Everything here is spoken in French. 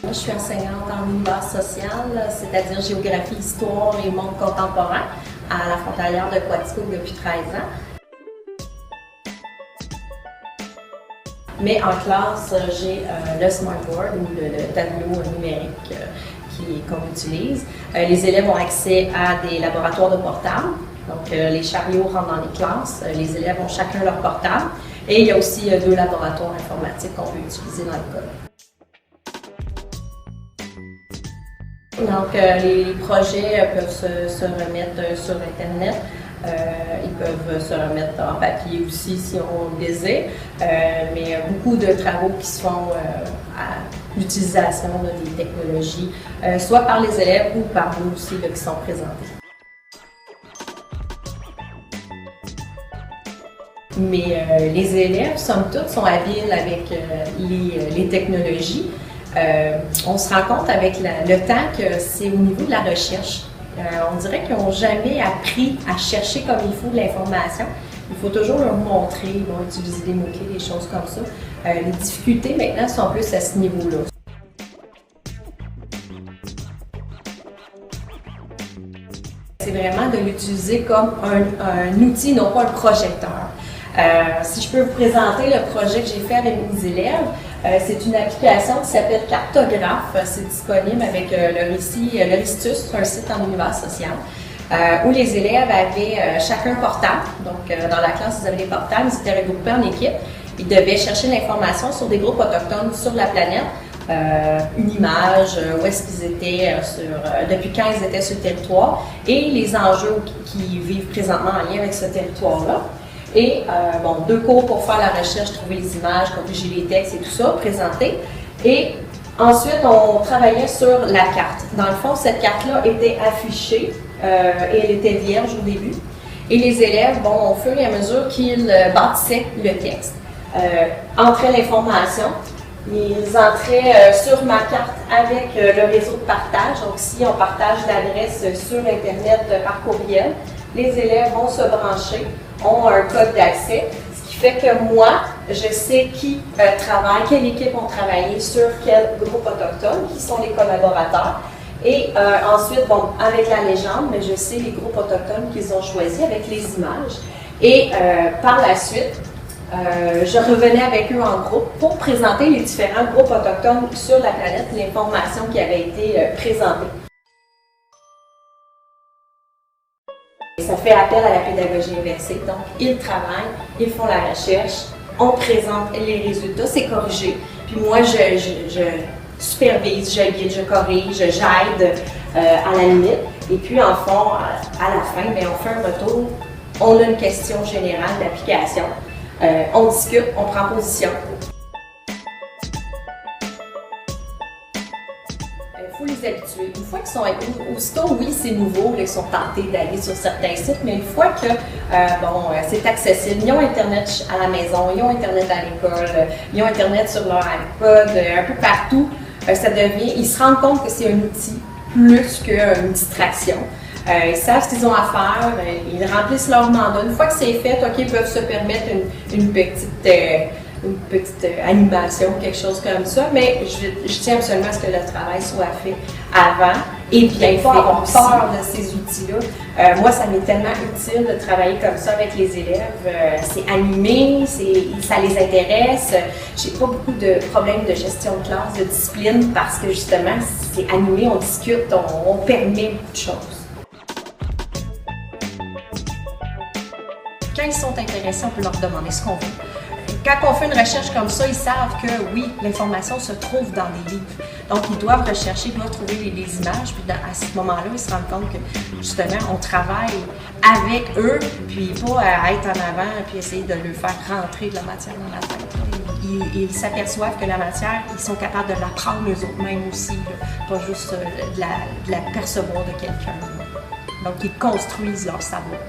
Je suis enseignante en univers social, c'est-à-dire géographie, histoire et monde contemporain à la frontalière de Quatico depuis 13 ans. Mais en classe, j'ai le smartboard ou le tableau numérique qu'on utilise. Les élèves ont accès à des laboratoires de portables. Donc, les chariots rentrent dans les classes. Les élèves ont chacun leur portable. Et il y a aussi 2 laboratoires informatiques qu'on peut utiliser dans l'école. Donc, les projets peuvent se remettre sur Internet. Ils peuvent se remettre en papier aussi si on le désire, mais beaucoup de travaux qui se font à l'utilisation des technologies, soit par les élèves ou par nous aussi qui sont présentés. Mais les élèves, somme toute, sont habiles avec les technologies. On se rend compte avec le temps que c'est au niveau de la recherche. On dirait qu'ils n'ont jamais appris à chercher comme il faut de l'information. Il faut toujours leur montrer, ils vont utiliser des mots-clés, des choses comme ça. Les difficultés maintenant sont plus à ce niveau-là. C'est vraiment de l'utiliser comme un outil, non pas un projecteur. Si je peux vous présenter le projet que j'ai fait avec mes élèves, c'est une application qui s'appelle Cartographe. C'est disponible avec le Ristus, c'est un site en univers social, où les élèves avaient chacun un portable. Donc, dans la classe, ils avaient des portables, ils étaient regroupés en équipe. Ils devaient chercher l'information sur des groupes autochtones sur la planète, une image, où est-ce qu'ils étaient, depuis quand ils étaient sur le territoire, et les enjeux qui vivent présentement en lien avec ce territoire-là. Et 2 cours pour faire la recherche, trouver les images, corriger les textes et tout ça, présenter. Et ensuite, on travaillait sur la carte. Dans le fond, cette carte-là était affichée et elle était vierge au début. Et les élèves, au fur et à mesure qu'ils bâtissaient le texte, entraient l'information. Ils entraient sur ma carte avec le réseau de partage. Donc, si on partage l'adresse sur Internet par courriel, les élèves vont se brancher, ont un code d'accès, ce qui fait que moi, je sais qui travaille, quelle équipe ont travaillé sur quel groupe autochtone, qui sont les collaborateurs. Et ensuite, avec la légende, mais je sais les groupes autochtones qu'ils ont choisis avec les images. Et par la suite, je revenais avec eux en groupe pour présenter les différents groupes autochtones sur la planète, l'information qui avait été présentée. Ça fait appel à la pédagogie inversée, donc ils travaillent, ils font la recherche, on présente les résultats, c'est corrigé. Puis moi, je supervise, je guide, je corrige, j'aide à la limite. Et puis en fond, à la fin, on fait un retour, on a une question générale d'application, on discute, on prend position. Il faut les habituer. Une fois qu'ils sont aussitôt, oui, c'est nouveau, ils sont tentés d'aller sur certains sites, mais une fois que c'est accessible, ils ont Internet à la maison, ils ont Internet à l'école, ils ont Internet sur leur iPod, un peu partout, ils se rendent compte que c'est un outil plus qu'une distraction. Ils savent ce qu'ils ont à faire, ils remplissent leur mandat. Une fois que c'est fait, ils peuvent se permettre une petite animation, quelque chose comme ça, mais je tiens absolument à ce que le travail soit fait avant et bien fait. Avoir peur de ces outils-là. Moi, ça m'est tellement utile de travailler comme ça avec les élèves. C'est animé, ça les intéresse. J'ai pas beaucoup de problèmes de gestion de classe, de discipline, parce que justement, c'est animé, on discute, on permet beaucoup de choses. Quand ils sont intéressés, on peut leur demander ce qu'on veut. Quand on fait une recherche comme ça, ils savent que oui, l'information se trouve dans des livres. Donc, ils doivent rechercher, ils doivent trouver les images. Puis à ce moment-là, ils se rendent compte que justement, on travaille avec eux, puis pas à être en avant, puis essayer de leur faire rentrer de la matière dans la tête. Ils s'aperçoivent que la matière, ils sont capables de l'apprendre eux-mêmes aussi, là, pas juste de la percevoir de quelqu'un. Donc, ils construisent leur savoir.